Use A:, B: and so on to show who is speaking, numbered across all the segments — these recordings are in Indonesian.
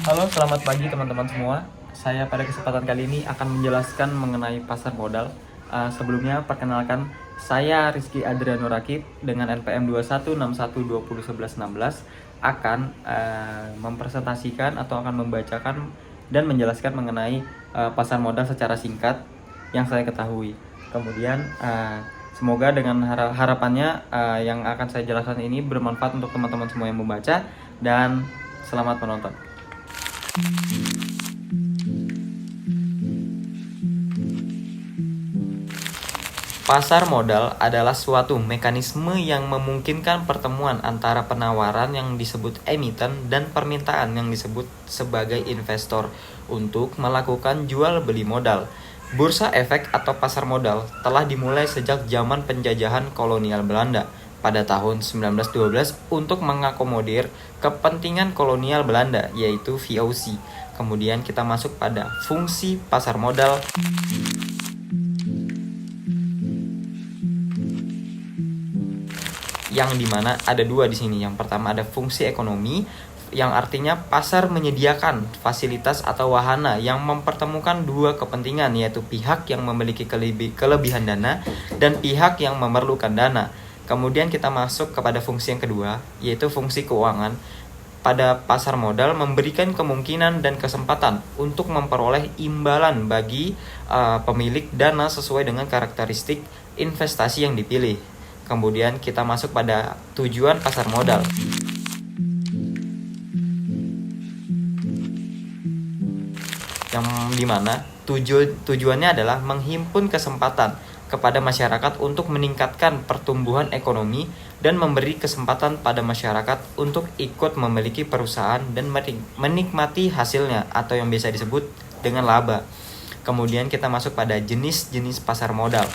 A: Halo, selamat pagi teman-teman semua. Saya pada kesempatan kali ini akan menjelaskan mengenai pasar modal. Sebelumnya, perkenalkan, saya Rizky Adriano Rakib dengan NPM 2161201116 akan mempresentasikan atau akan membacakan dan menjelaskan mengenai pasar modal secara singkat yang saya ketahui. Kemudian, semoga dengan harapannya yang akan saya jelaskan ini bermanfaat untuk teman-teman semua yang membaca, dan selamat menonton. Pasar modal adalah suatu mekanisme yang memungkinkan pertemuan antara penawaran yang disebut emiten dan permintaan yang disebut sebagai investor untuk melakukan jual beli modal. Bursa efek atau pasar modal telah dimulai sejak zaman penjajahan kolonial Belanda pada tahun 1912 untuk mengakomodir kepentingan kolonial Belanda, yaitu VOC. Kemudian kita masuk pada fungsi pasar modal, yang dimana ada dua di sini. Yang pertama ada fungsi ekonomi, yang artinya pasar menyediakan fasilitas atau wahana yang mempertemukan dua kepentingan, yaitu pihak yang memiliki kelebihan dana dan pihak yang memerlukan dana. Kemudian kita masuk kepada fungsi yang kedua, yaitu fungsi keuangan. Pada pasar modal memberikan kemungkinan dan kesempatan untuk memperoleh imbalan bagi pemilik dana sesuai dengan karakteristik investasi yang dipilih. Kemudian kita masuk pada tujuan pasar modal. Yang dimana tujuannya adalah menghimpun kesempatan kepada masyarakat untuk meningkatkan pertumbuhan ekonomi dan memberi kesempatan pada masyarakat untuk ikut memiliki perusahaan dan menikmati hasilnya atau yang biasa disebut dengan laba. Kemudian kita masuk pada jenis-jenis pasar modal.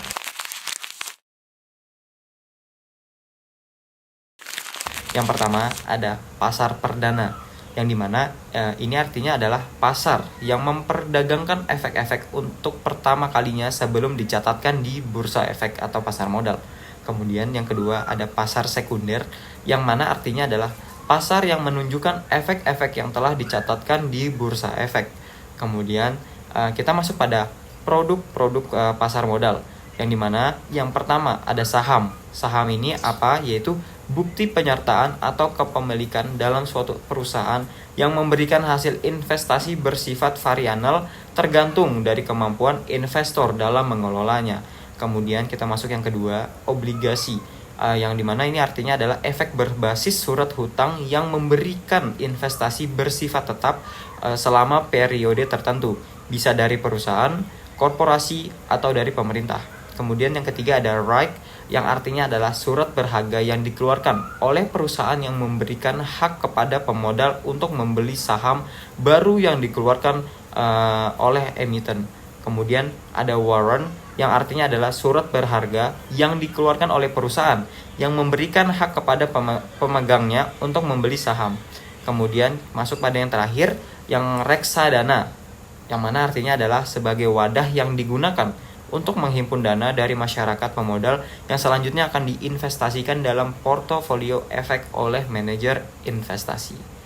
A: Yang pertama ada pasar perdana, yang dimana ini artinya adalah pasar yang memperdagangkan efek-efek untuk pertama kalinya sebelum dicatatkan di bursa efek atau pasar modal. Kemudian yang kedua ada pasar sekunder, yang mana artinya adalah pasar yang menunjukkan efek-efek yang telah dicatatkan di bursa efek. Kemudian kita masuk pada produk-produk pasar modal, yang dimana yang pertama ada saham. Saham ini apa? Yaitu bukti penyertaan atau kepemilikan dalam suatu perusahaan yang memberikan hasil investasi bersifat variabel tergantung dari kemampuan investor dalam mengelolanya. Kemudian kita masuk yang kedua, obligasi, yang dimana ini artinya adalah efek berbasis surat hutang yang memberikan investasi bersifat tetap selama periode tertentu, bisa dari perusahaan, korporasi, atau dari pemerintah. Kemudian yang ketiga ada right, yang artinya adalah surat berharga yang dikeluarkan oleh perusahaan yang memberikan hak kepada pemodal untuk membeli saham baru yang dikeluarkan oleh emiten. Kemudian ada warrant, yang artinya adalah surat berharga yang dikeluarkan oleh perusahaan yang memberikan hak kepada pemegangnya untuk membeli saham. Kemudian masuk pada yang terakhir, yang reksadana, yang mana artinya adalah sebagai wadah yang digunakan untuk menghimpun dana dari masyarakat pemodal yang selanjutnya akan diinvestasikan dalam portofolio efek oleh manajer investasi.